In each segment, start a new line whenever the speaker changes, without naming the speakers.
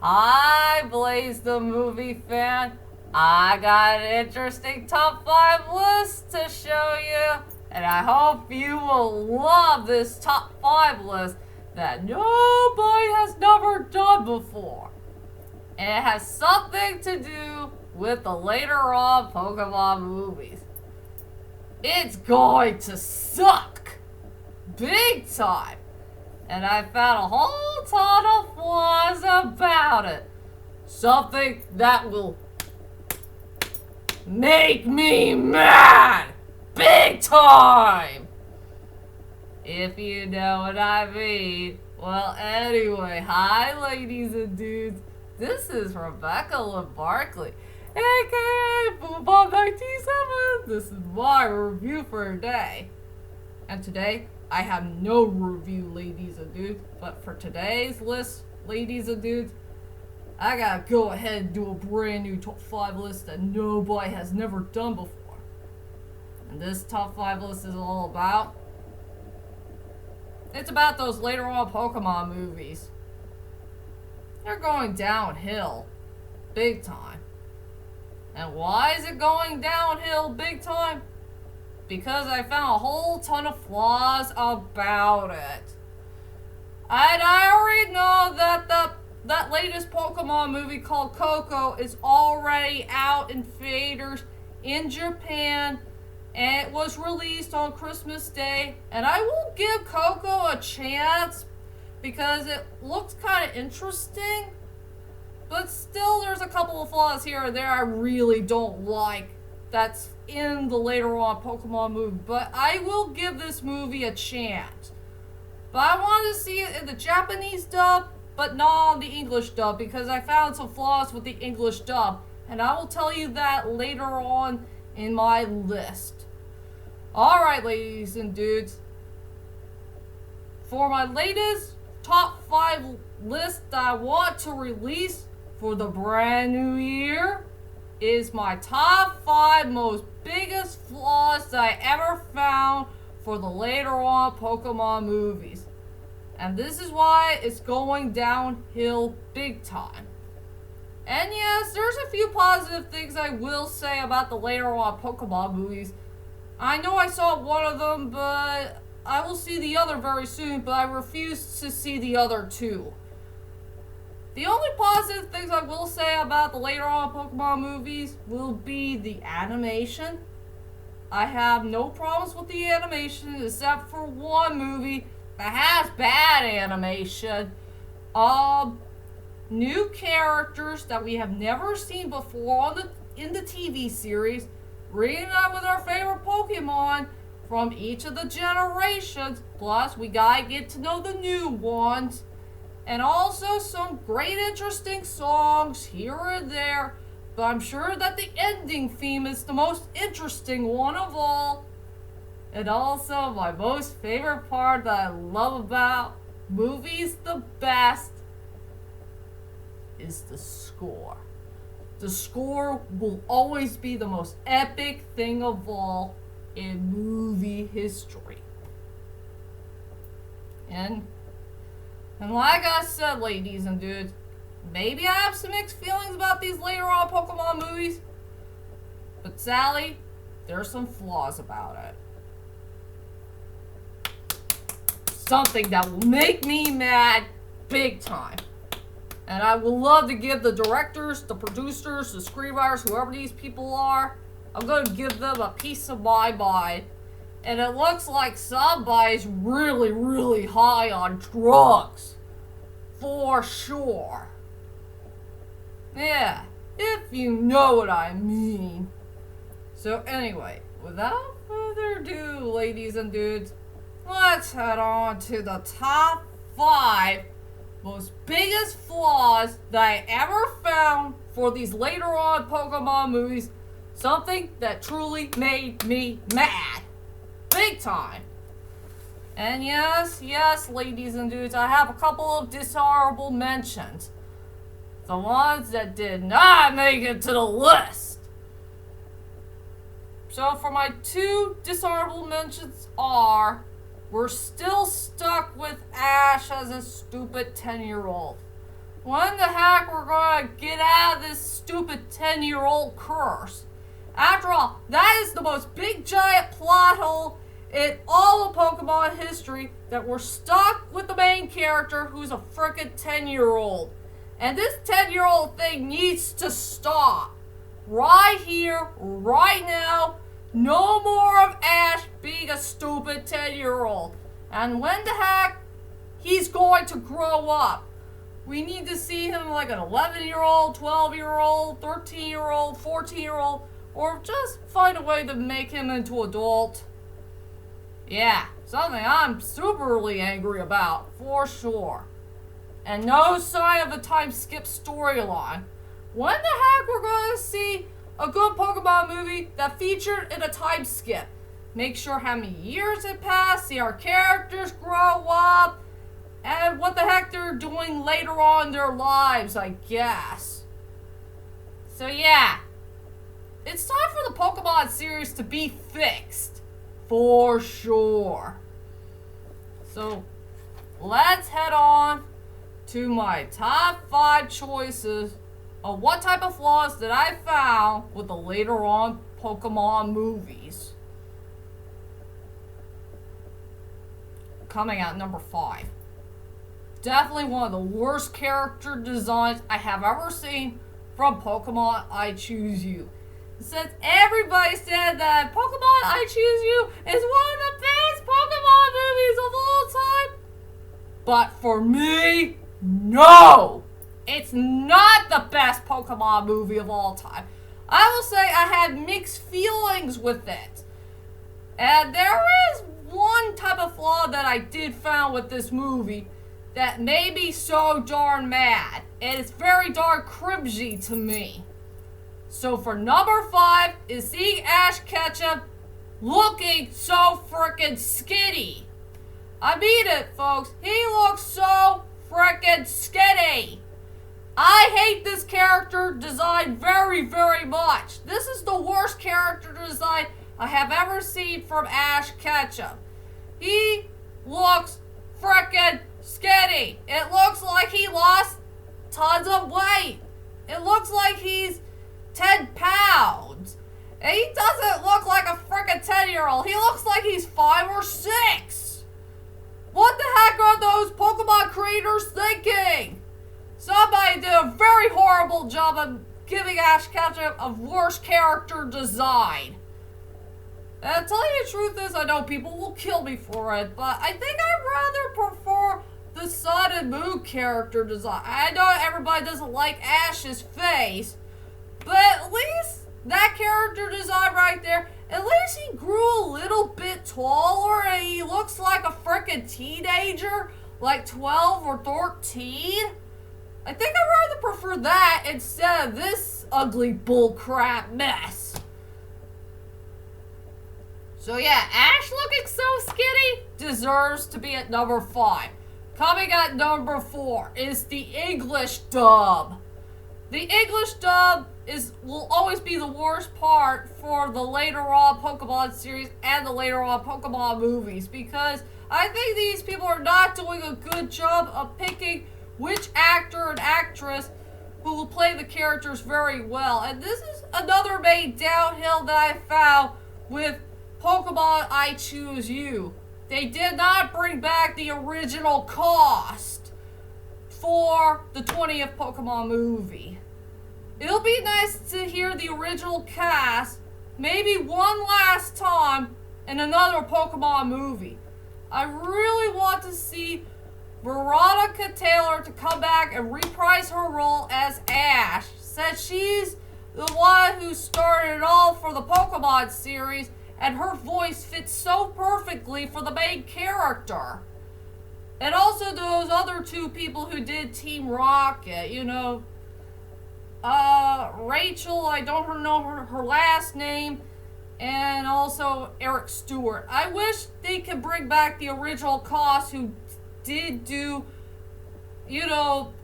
Hi, Blaze the movie fan. I got an interesting top 5 list to show you, and I hope you will love this top 5 list that nobody has never done before. And it has something to do with the later on Pokemon movies. It's going to suck big time. And I found a whole ton of flaws about it. Something that will make me mad big time. If you know what I mean. Well, anyway, hi ladies and dudes. This is Rebecca Lynn Barkley, aka Boobomb97. This is my review for today. And today, I have no review, ladies and dudes. But for today's list, ladies and dudes, I gotta go ahead and do a brand new top 5 list that nobody has never done before. And this top 5 list is all about... It's about those later on Pokemon movies. They're going downhill. Big time. And why is it going downhill big time? Because I found a whole ton of flaws about it. And I already know that that latest Pokemon movie called Coco is already out in theaters in Japan, and it was released on Christmas Day. And I will give Coco a chance because it looks kind of interesting, but still there's a couple of flaws here and there I really don't like that's in the later on Pokemon movie, but I will give this movie a chance. But I want to see it in the Japanese dub, but not on the English dub, because I found some flaws with the English dub, and I will tell you that later on in my list. Alright, ladies and dudes, for my latest top 5 list that I want to release for the brand new year is my top 5 most biggest flaws that I ever found for the later on Pokemon movies. And this is why it's going downhill big time. And yes, there's a few positive things I will say about the later on Pokemon movies. I know I saw one of them, but I will see the other very soon, but I refuse to see the other two. The only positive things I will say about the later on Pokemon movies will be the animation. I have no problems with the animation except for one movie that has bad animation. New characters that we have never seen before in the TV series, reunited with our favorite Pokemon from each of the generations. Plus, we gotta get to know the new ones. And also some great interesting songs here and there. But I'm sure that the ending theme is the most interesting one of all. And also my most favorite part that I love about movies the best is the score. The score will always be the most epic thing of all in movie history. And like I said, ladies and dudes, maybe I have some mixed feelings about these later on Pokemon movies, but Sally, there's some flaws about it. Something that will make me mad big time. And I would love to give the directors, the producers, the screenwriters, whoever these people are, I'm going to give them a piece of my mind. And it looks like somebody's really, really high on drugs. For sure. Yeah, if you know what I mean. So anyway, without further ado, ladies and dudes, let's head on to the top 5 most biggest flaws that I ever found for these later on Pokemon movies. Something that truly made me mad. Big time. And yes, ladies and dudes, I have a couple of dishonorable mentions. The ones that did not make it to the list. So for my 2 dishonorable mentions are, we're still stuck with Ash as a stupid 10-year-old. When the heck we're gonna get out of this stupid 10-year-old curse? After all, that is the most big giant plot hole in all of Pokemon history, that we're stuck with the main character who's a frickin' 10-year-old. And this 10-year-old thing needs to stop. Right here, right now. No more of Ash being a stupid 10-year-old. And when the heck he's going to grow up? We need to see him like an 11-year-old, 12-year-old, 13-year-old, 14-year-old, or just find a way to make him into an adult. Yeah, something I'm superly angry about, for sure. And no sign of a time skip storyline. When the heck we're going to see a good Pokemon movie that featured in a time skip? Make sure how many years had passed, see our characters grow up, and what the heck they're doing later on in their lives, I guess. So yeah, it's time for the Pokemon series to be fixed, for sure. So let's head on to my top 5 choices of what type of flaws that I found with the later on Pokemon movies. Coming out number 5. Definitely one of the worst character designs I have ever seen from Pokemon I Choose You. Since everybody said that Pokemon I Choose You is one of the best Pokemon movies of all time, but for me, no! It's not the best Pokemon movie of all time. I will say I had mixed feelings with it. And there is one type of flaw that I did find with this movie that made me so darn mad. And it's very darn cringy to me. So for number 5 is seeing Ash Ketchum looking so frickin' skinny. I mean it, folks. He looks so frickin' skinny. I hate this character design very, very much. This is the worst character design I have ever seen from Ash Ketchum. He looks frickin' skinny. It looks like he lost tons of weight. It looks like he's 10 pounds. And he doesn't look like a frickin' 10-year-old. He looks like he's 5 or 6. What the heck are those Pokemon creators thinking? Somebody did a very horrible job of giving Ash Ketchum a worse character design. And to tell you the truth is, I know people will kill me for it, but I think I'd rather prefer the Sun and Moon character design. I know everybody doesn't like Ash's face, but at least that character design right there, at least he grew a little bit taller and he looks like a frickin' teenager, like 12 or 13. I think I'd rather prefer that instead of this ugly bullcrap mess. So yeah, Ash looking so skinny deserves to be at number 5. Coming at number 4 is the English dub. The English dub will always be the worst part for the later on Pokemon series and the later on Pokemon movies, because I think these people are not doing a good job of picking which actor and actress who will play the characters very well. And this is another main downhill that I found with Pokemon I Choose You. They did not bring back the original cast for the 20th Pokemon movie. It'll be nice to hear the original cast maybe one last time in another Pokemon movie. I really want to see Veronica Taylor to come back and reprise her role as Ash, since she's the one who started it all for the Pokemon series, and her voice fits so perfectly for the main character. And also those other 2 people who did Team Rocket, Rachel, I don't know her last name, and also Eric Stewart. I wish they could bring back the original cast who did do,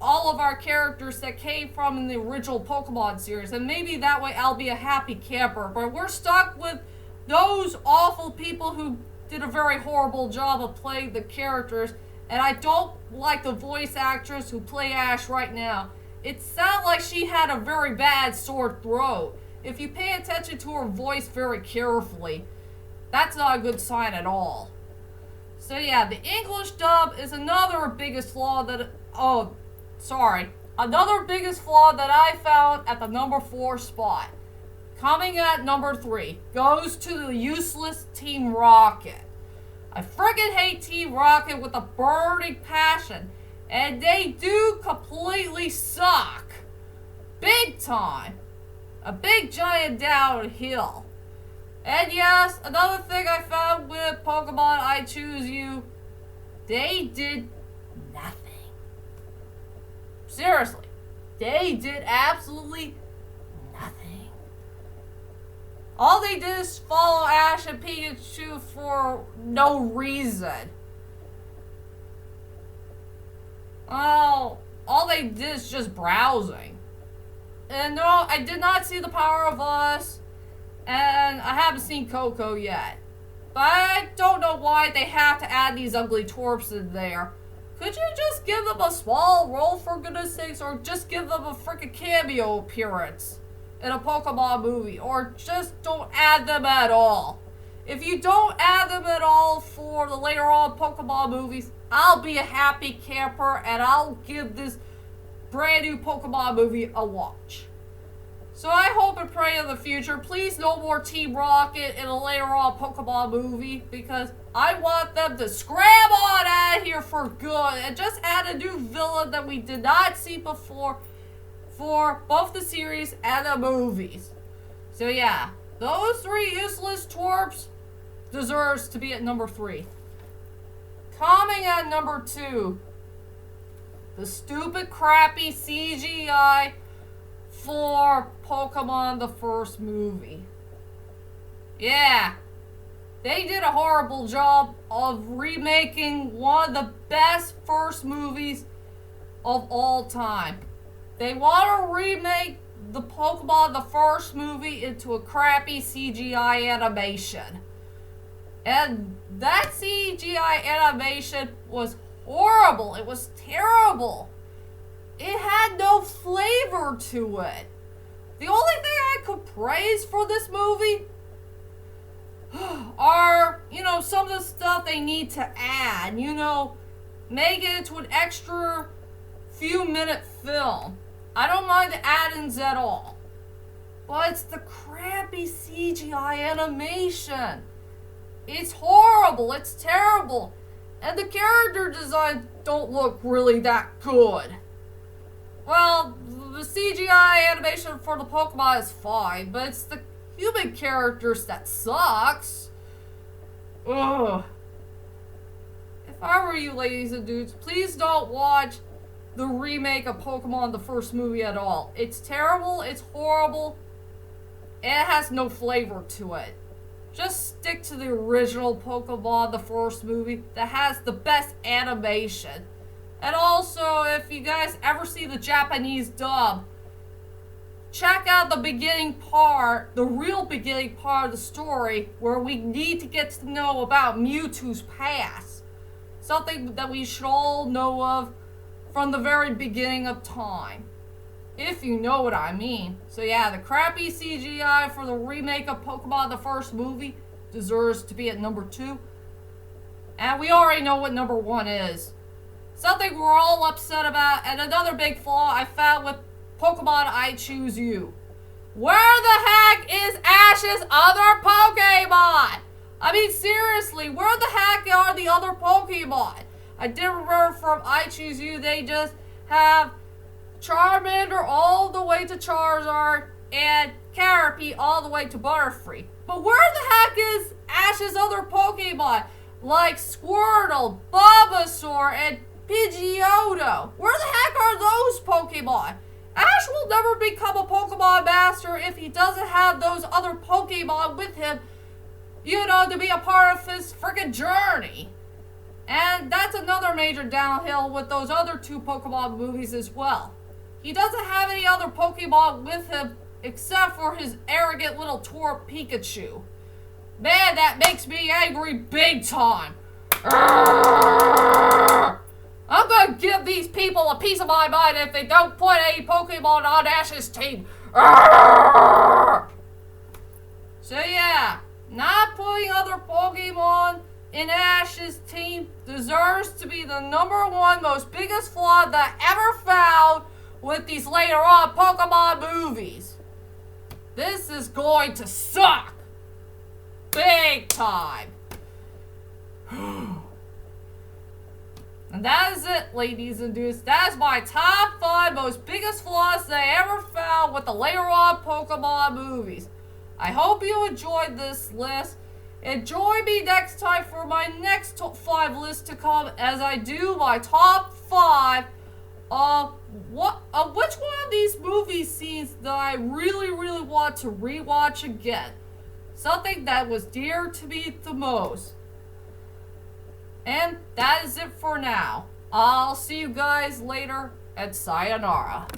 all of our characters that came from in the original Pokemon series, and maybe that way I'll be a happy camper. But we're stuck with those awful people who did a very horrible job of playing the characters, And I don't like the voice actress who play Ash right now. It sounded like she had a very bad sore throat. If you pay attention to her voice very carefully, that's not a good sign at all. So yeah, the English dub is another biggest flaw that... Oh, sorry. Another biggest flaw that I found at the number 4 spot. Coming at number 3 goes to the useless Team Rocket. I friggin' hate Team Rocket with a burning passion. And they do completely suck. Big time. A big giant downhill. And yes, another thing I found with Pokemon I Choose You, they did nothing. Seriously, they did absolutely nothing. All they did is follow Ash and Pikachu for no reason. Well, all they did is just browsing. And no, I did not see the Power of Us, and I haven't seen Coco yet. But I don't know why they have to add these ugly twerps in there. Could you just give them a small role for goodness sakes, or just give them a freaking cameo appearance in a Pokemon movie, or just don't add them at all? If you don't add them at all for the later on Pokemon movies, I'll be a happy camper and I'll give this brand new Pokemon movie a watch. So I hope and pray in the future, please no more Team Rocket in a later on Pokemon movie, because I want them to scram on out of here for good and just add a new villain that we did not see before for both the series and the movies. So yeah, those 3 useless twerps deserves to be at number 3. Coming at number 2, the stupid crappy CGI for Pokemon the first movie. Yeah, they did a horrible job of remaking one of the best first movies of all time. They want to remake the Pokemon the first movie into a crappy CGI animation. And that CGI animation was horrible. It was terrible. It had no flavor to it. The only thing I could praise for this movie are, some of the stuff they need to add. Make it into an extra few minute film. I don't mind the add-ins at all. But it's the crappy CGI animation. It's horrible. It's terrible. And the character designs don't look really that good. Well, the CGI animation for the Pokemon is fine, but it's the human characters that sucks. Ugh. If I were you ladies and dudes, please don't watch the remake of Pokemon the first movie at all. It's terrible, it's horrible, and it has no flavor to it. Just stick to the original Pokemon the first movie that has the best animation. And also, if you guys ever see the Japanese dub, check out the beginning part, the real beginning part of the story, where we need to get to know about Mewtwo's past. Something that we should all know of from the very beginning of time. If you know what I mean. So yeah, the crappy CGI for the remake of Pokemon the first movie deserves to be at number 2. And we already know what number 1 is. Something we're all upset about, and another big flaw I found with Pokemon I Choose You. Where the heck is Ash's other Pokemon? I mean, seriously, where the heck are the other Pokemon? I did remember from I Choose You, they just have Charmander all the way to Charizard and Caterpie all the way to Butterfree. But where the heck is Ash's other Pokemon? Like Squirtle, Bulbasaur, and Pidgeotto. Where the heck are those Pokemon? Ash will never become a Pokemon Master if he doesn't have those other Pokemon with him, to be a part of his freaking journey. And that's another major downhill with those other 2 Pokemon movies as well. He doesn't have any other Pokemon with him except for his arrogant little twerp Pikachu. Man, that makes me angry big time. Arrgh! I'm gonna give these people a piece of my mind if they don't put a Pokemon on Ash's team. Arrgh! So yeah, not putting other Pokemon in Ash's team deserves to be the #1 most biggest flaw that I ever found with these later on Pokemon movies. This is going to suck. Big time. And that is it, ladies and dudes. That is my top 5 most biggest flaws that I ever found with the later on Pokemon movies. I hope you enjoyed this list. And join me next time for my next top 5 list to come as I do my top 5 of which one of these movie scenes that I really, really want to rewatch again. Something that was dear to me the most. And that is it for now. I'll see you guys later, and sayonara.